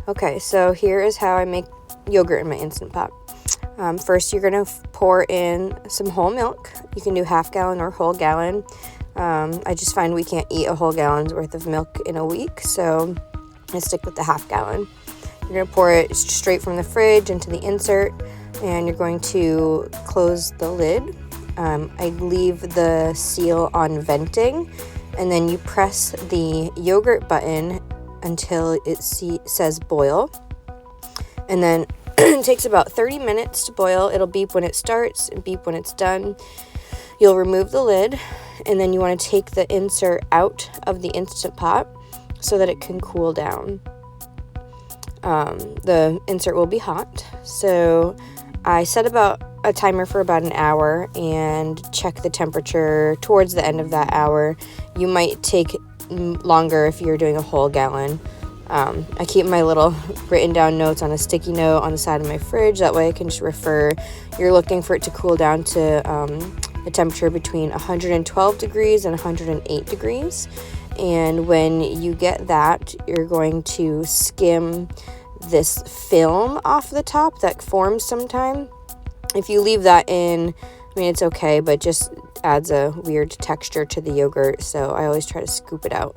Okay, so here is how I make yogurt in my Instant Pot. First, you're going to pour in some whole milk. You can do half gallon or whole gallon. I just find we can't eat a whole gallon's worth of milk in a week, so I stick with the half gallon. You're going to pour it straight from the fridge into the insert, and you're going to close the lid. I leave the seal on venting, and then you press the yogurt button until it says boil. And then it takes about 30 minutes to boil. It'll beep when it starts and beep when it's done. You'll remove the lid, and then you want to take the insert out of the Instant Pot so that it can cool down. The insert will be hot, so I set about a timer for about an hour and check the temperature towards the end of that hour. You might take longer if you're doing a whole gallon. I keep my little written down notes on a sticky note on the side of my fridge. That way I can just refer. You're looking for it to cool down to a temperature between 112 degrees and 108 degrees. And when you get that, you're going to skim this film off the top that forms sometime. If you leave that in, I mean, it's okay, but just adds a weird texture to the yogurt, so I always try to scoop it out.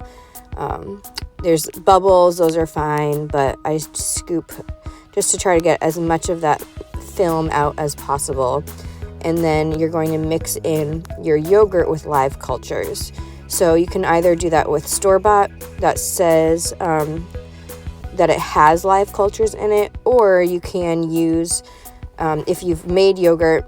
There's bubbles, those are fine, but I scoop just to try to get as much of that film out as possible. And then you're going to mix in your yogurt with live cultures. So you can either do that with store-bought that says that it has live cultures in it, or you can use, if you've made yogurt,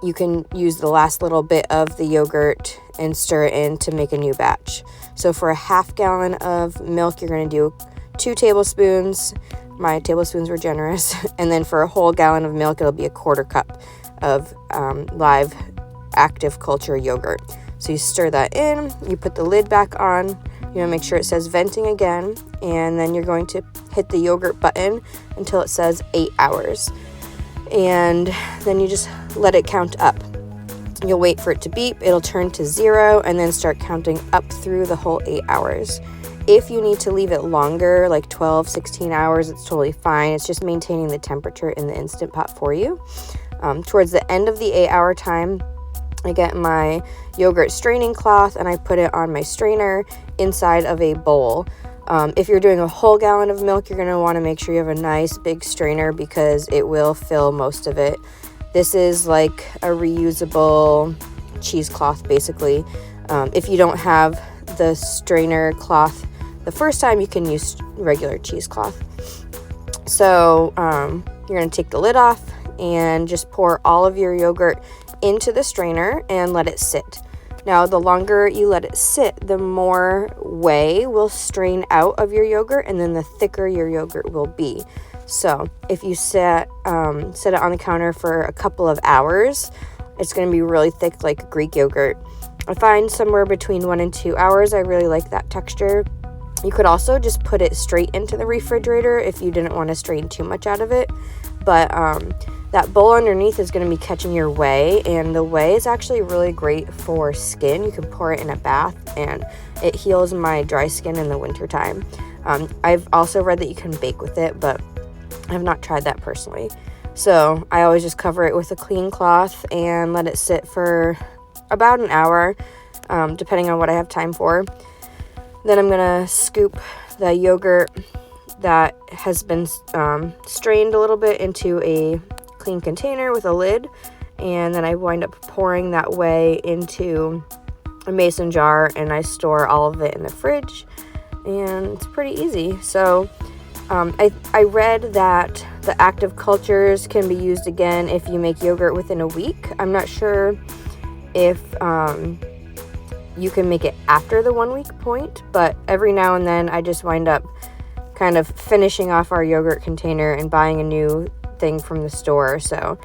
you can use the last little bit of the yogurt and stir it in to make a new batch. So for a half gallon of milk, you're going to do 2 tablespoons. My tablespoons were generous. And then for a whole gallon of milk, it'll be a 1/4 cup of live active culture yogurt. So you stir that in, you put the lid back on, you want to make sure it says venting again, and then you're going to hit the yogurt button until it says 8 hours. And then you just let it count up. You'll wait for it to beep, it'll turn to 0, and then start counting up through the whole 8 hours. If you need to leave it longer, like 12, 16 hours, it's totally fine. It's just maintaining the temperature in the Instant Pot for you. Towards the end of the 8-hour time, I get my yogurt straining cloth and I put it on my strainer inside of a bowl. If you're doing a whole gallon of milk, you're going to want to make sure you have a nice big strainer because it will fill most of it. This is like a reusable cheesecloth, basically. If you don't have the strainer cloth the first time, you can use regular cheesecloth. So you're going to take the lid off and just pour all of your yogurt into the strainer and let it sit. Now, the longer you let it sit, the more whey will strain out of your yogurt, and then the thicker your yogurt will be. So if you set it on the counter for a couple of hours, it's going to be really thick like Greek yogurt. I find somewhere between 1 and 2 hours, I really like that texture. You could also just put it straight into the refrigerator if you didn't want to strain too much out of it. But that bowl underneath is going to be catching your whey, and the whey is actually really great for skin. You can pour it in a bath, and it heals my dry skin in the wintertime. I've also read that you can bake with it, but I have not tried that personally. So I always just cover it with a clean cloth and let it sit for about an hour, depending on what I have time for. Then I'm going to scoop the yogurt that has been strained a little bit into a clean container with a lid, and then I wind up pouring that whey into a mason jar, and I store all of it in the fridge, and it's pretty easy. So I read that the active cultures can be used again if you make yogurt within a week. I'm not sure if you can make it after the 1 week point, but every now and then I just wind up kind of finishing off our yogurt container and buying a new thing from the store. So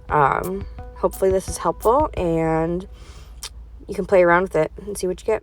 hopefully this is helpful, and you can play around with it and see what you get.